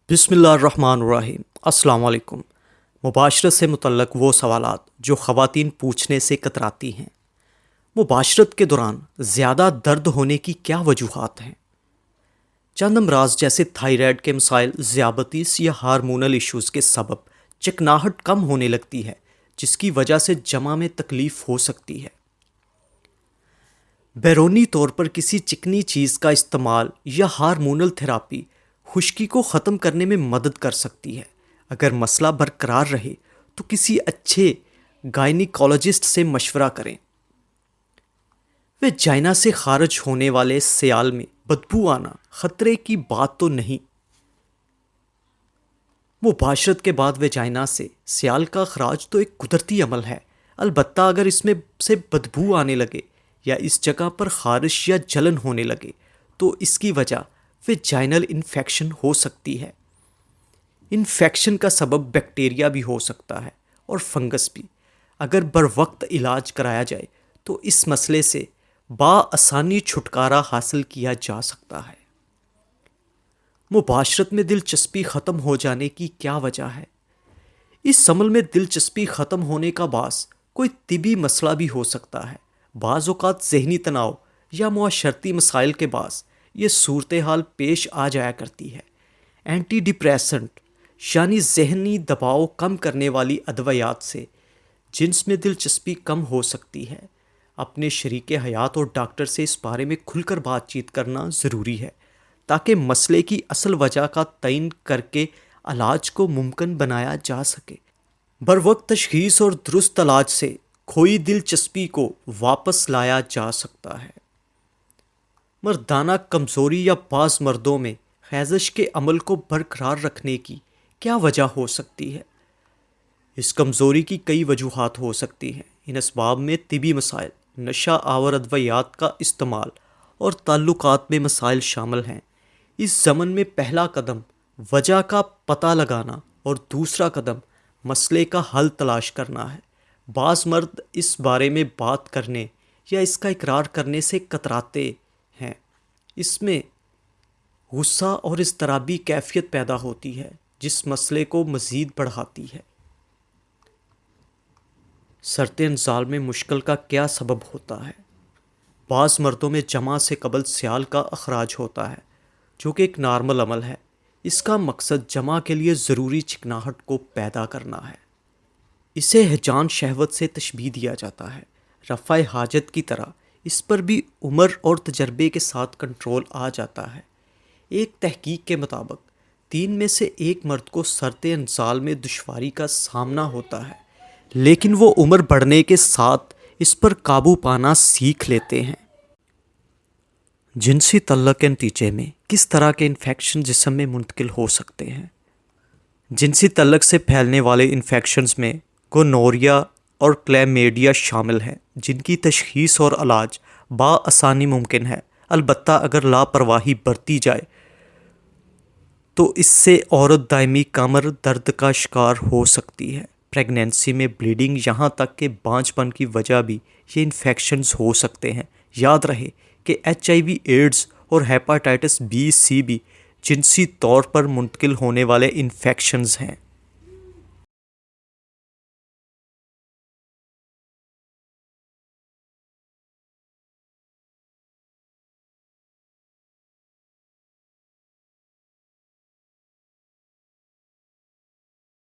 بسم اللہ الرحمن الرحیم۔ السلام علیکم۔ مباشرت سے متعلق وہ سوالات جو خواتین پوچھنے سے کتراتی ہیں۔ مباشرت کے دوران زیادہ درد ہونے کی کیا وجوہات ہیں؟ چند امراض جیسے تھائرائیڈ کے مسائل، ذیابیطس یا ہارمونل ایشوز کے سبب چکناہٹ کم ہونے لگتی ہے، جس کی وجہ سے جمع میں تکلیف ہو سکتی ہے۔ بیرونی طور پر کسی چکنی چیز کا استعمال یا ہارمونل تھراپی خشکی کو ختم کرنے میں مدد کر سکتی ہے۔ اگر مسئلہ برقرار رہے تو کسی اچھے گائنیکولوجسٹ سے مشورہ کریں۔ ویجائنا سے خارج ہونے والے سیال میں بدبو آنا خطرے کی بات تو نہیں۔ مباشرت کے بعد ویجائنا سے سیال کا اخراج تو ایک قدرتی عمل ہے، البتہ اگر اس میں سے بدبو آنے لگے یا اس جگہ پر خارش یا جلن ہونے لگے تو اس کی وجہ ویجائنل انفیکشن ہو سکتی ہے۔ انفیکشن کا سبب بیکٹیریا بھی ہو سکتا ہے اور فنگس بھی۔ اگر بروقت علاج کرایا جائے تو اس مسئلے سے بآسانی چھٹکارا حاصل کیا جا سکتا ہے۔ مباشرت میں دلچسپی ختم ہو جانے کی کیا وجہ ہے؟ اس عمل میں دلچسپی ختم ہونے کا باعث کوئی طبی مسئلہ بھی ہو سکتا ہے۔ بعض اوقات ذہنی تناؤ یا معاشرتی مسائل کے باعث یہ صورتحال پیش آ جایا کرتی ہے۔ اینٹی ڈپریسنٹ یعنی ذہنی دباؤ کم کرنے والی ادویات سے جنس میں دلچسپی کم ہو سکتی ہے۔ اپنے شریک حیات اور ڈاکٹر سے اس بارے میں کھل کر بات چیت کرنا ضروری ہے تاکہ مسئلے کی اصل وجہ کا تعین کر کے علاج کو ممکن بنایا جا سکے۔ بروقت تشخیص اور درست علاج سے کھوئی دلچسپی کو واپس لایا جا سکتا ہے۔ مردانہ کمزوری یا بعض مردوں میں خیزش کے عمل کو برقرار رکھنے کی کیا وجہ ہو سکتی ہے؟ اس کمزوری کی کئی وجوہات ہو سکتی ہیں۔ ان اسباب میں طبی مسائل، نشہ آور ادویات کا استعمال اور تعلقات میں مسائل شامل ہیں۔ اس ضمن میں پہلا قدم وجہ کا پتہ لگانا اور دوسرا قدم مسئلے کا حل تلاش کرنا ہے۔ بعض مرد اس بارے میں بات کرنے یا اس کا اقرار کرنے سے کتراتے ہیں۔ اس میں غصہ اور اضطرابی کیفیت پیدا ہوتی ہے جس مسئلے کو مزید بڑھاتی ہے۔ سرط انزال میں مشکل کا کیا سبب ہوتا ہے؟ بعض مردوں میں جمع سے قبل سیال کا اخراج ہوتا ہے، جو کہ ایک نارمل عمل ہے۔ اس کا مقصد جمع کے لیے ضروری چکناہٹ کو پیدا کرنا ہے۔ اسے ہیجان شہوت سے تشبیہ دیا جاتا ہے۔ رفع حاجت کی طرح اس پر بھی عمر اور تجربے کے ساتھ کنٹرول آ جاتا ہے۔ ایک تحقیق کے مطابق 3 میں سے 1 مرد کو سرط انزال میں دشواری کا سامنا ہوتا ہے، لیکن وہ عمر بڑھنے کے ساتھ اس پر قابو پانا سیکھ لیتے ہیں۔ جنسی تعلق کے نتیجے میں کس طرح کے انفیکشن جسم میں منتقل ہو سکتے ہیں؟ جنسی تعلق سے پھیلنے والے انفیکشنز میں گونوریا اور کلیمیڈیا شامل ہیں، جن کی تشخیص اور علاج بآسانی ممکن ہے، البتہ اگر لاپرواہی برتی جائے تو اس سے عورت دائمی کمر درد کا شکار ہو سکتی ہے۔ پریگنینسی میں بلیڈنگ یہاں تک کہ بانجھ پن کی وجہ بھی یہ انفیکشنز ہو سکتے ہیں۔ یاد رہے کہ HIV ایڈز اور ہیپاٹائٹس B C بھی جنسی طور پر منتقل ہونے والے انفیکشنز ہیں۔